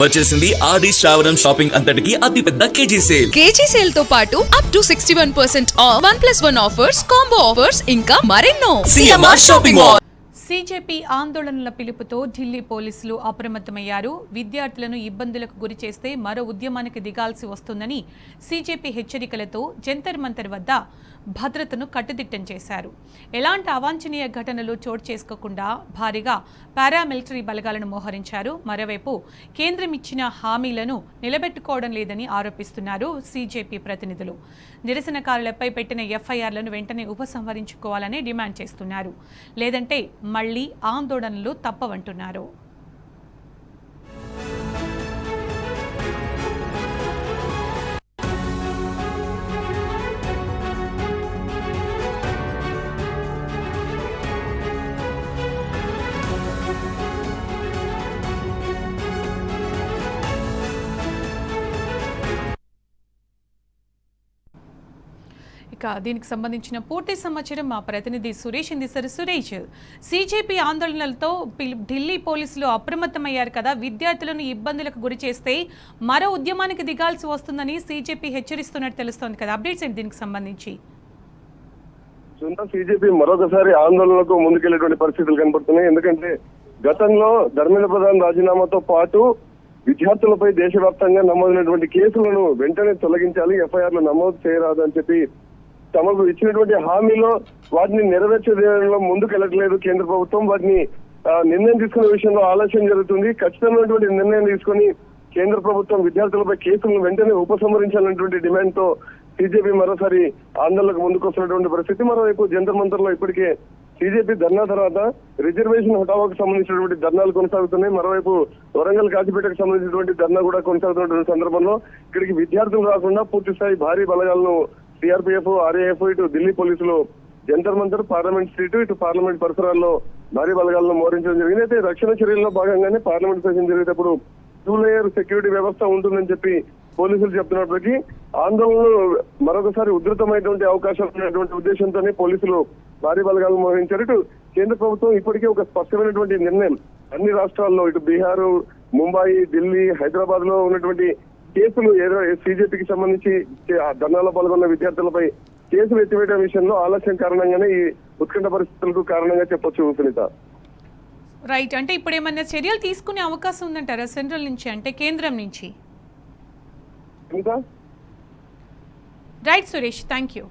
వచ్చేసింది ఆది శ్రావణం షాపింగ్ అంతటికి అతిపెద్ద కేజీ సేల్ తో పాటు up to 61% of 1+1 offers, combo offers ఇంకా మరెన్నో. CMR shopping mall. సీజేపీ ఆందోళనల పిలుపుతో ఢిల్లీ పోలీసులు అప్రమత్తమయ్యారు. విద్యార్థులను ఇబ్బందులకు గురి చేస్తే మరో ఉద్యమానికి దిగాల్సి వస్తుందని సీజేపీ హెచ్చరికలతో జంతర్ మంతర్ వద్ద భద్రతను కట్టుదిట్టం చేశారు. ఎలాంటి అవాంఛనీయ ఘటనలు చోటు చేసుకోకుండా భారీగా పారామిలిటరీ బలగాలను మోహరించారు. మరోవైపు కేంద్రం ఇచ్చిన హామీలను నిలబెట్టుకోవడం లేదని ఆరోపిస్తున్నారు సీజేపీ ప్రతినిధులు. నిరసనకారులపై పెట్టిన ఎఫ్ఐఆర్లను వెంటనే ఉపసంహరించుకోవాలని డిమాండ్ చేస్తున్నారు. లేదంటే మళ్లీ ఆందోళనలు తప్పవంటున్నారు. ఇక దీనికి సంబంధించిన పూర్తి సమాచారం మా ప్రతినిధి సురేష్ అందిస్తారు. సురేష్, సీజేపీ ఆందోళనలతో ఢిల్లీ పోలీసులు అప్రమత్తమయ్యారు కదా, విద్యార్థులను ఇబ్బందులకు గురి చేస్తే మరో ఉద్యమానికి దిగాల్సి వస్తుందని సీజేపీ హెచ్చరిస్తున్నట్టు తెలుస్తోంది కదా, అప్డేట్స్ ఏంటి దీనికి సంబంధించి? సీజేపీ మరొకసారి ఆందోళనలకు ముందుకెళ్లేటువంటి పరిస్థితులు కనబడుతున్నాయి. ఎందుకంటే గతంలో ధర్మేంద్ర ప్రధాన్ రాజీనామాతో పాటు విద్యార్థులపై దేశవ్యాప్తంగా నమోదైనటువంటి కేసులను వెంటనే తొలగించాలి, ఎఫ్ఐఆర్లు నమోదు చేయరాదు అని చెప్పి తమకు ఇచ్చినటువంటి హామీలో వాటిని నెరవేర్చడంలో ముందుకు వెళ్ళట్లేదు కేంద్ర ప్రభుత్వం. వాటిని నిర్ణయం తీసుకునే విషయంలో ఆలస్యం జరుగుతుంది. ఖచ్చితమైనటువంటి నిర్ణయం తీసుకుని కేంద్ర ప్రభుత్వం విద్యార్థులపై కేసులను వెంటనే ఉపసంహరించాలన్నటువంటి డిమాండ్ తో సీజేపీ మరోసారి ఆందోళనకు ముందుకు వస్తున్నటువంటి పరిస్థితి. మరోవైపు జంతర్ మంతర్ లో ఇప్పటికే సీజేపీ ధర్నా తర్వాత రిజర్వేషన్ హఠావాకు సంబంధించినటువంటి ధర్నాలు కొనసాగుతున్నాయి. మరోవైపు వరంగల్ కాచిపేటకు సంబంధించినటువంటి ధర్నా కూడా కొనసాగుతున్నటువంటి సందర్భంలో ఇక్కడికి విద్యార్థులు రాకుండా పూర్తి స్థాయి భారీ బలగాలను సిఆర్పీఎఫ్, ఆర్ఏఎఫ్, ఇటు ఢిల్లీ పోలీసులు జంతర్ మంతర్, పార్లమెంట్ స్ట్రీట్, ఇటు పార్లమెంట్ పరిసరాల్లో భారీ బలగాలను మోహరించడం జరిగింది. అయితే రక్షణ చర్యల్లో భాగంగానే పార్లమెంట్ సెషన్ జరిగేటప్పుడు 2 లేయర్ సెక్యూరిటీ వ్యవస్థ ఉంటుందని చెప్పి పోలీసులు చెప్తున్నప్పటికీ ఆందోళనలు మరొకసారి ఉధృతమైనటువంటి అవకాశం ఉన్నటువంటి ఉద్దేశంతోనే పోలీసులు భారీ బలగాలను మోహరించారు. ఇటు కేంద్ర ప్రభుత్వం ఇప్పటికే ఒక స్పష్టమైనటువంటి నిర్ణయం అన్ని రాష్ట్రాల్లో, ఇటు బీహార్, ముంబాయి, ఢిల్లీ, హైదరాబాద్ లో ఉన్నటువంటి కేసులు ఏదో సీజేపీకి సంబంధించి ధర్నాలో పాల్గొన్న విద్యార్థులపై కేసులు ఎత్తివేయడం విషయంలో ఆలస్యం కారణంగానే ఈ ఉత్కంఠ పరిస్థితులకు కారణంగా చెప్పొచ్చు సునీత. రైట్, అంటే ఇప్పుడు ఏమన్నా చర్యలు తీసుకునే అవకాశం ఉందంటారా సెంట్రల్ నుంచి, అంటే కేంద్రం నుంచి? Right Suresh, thank you.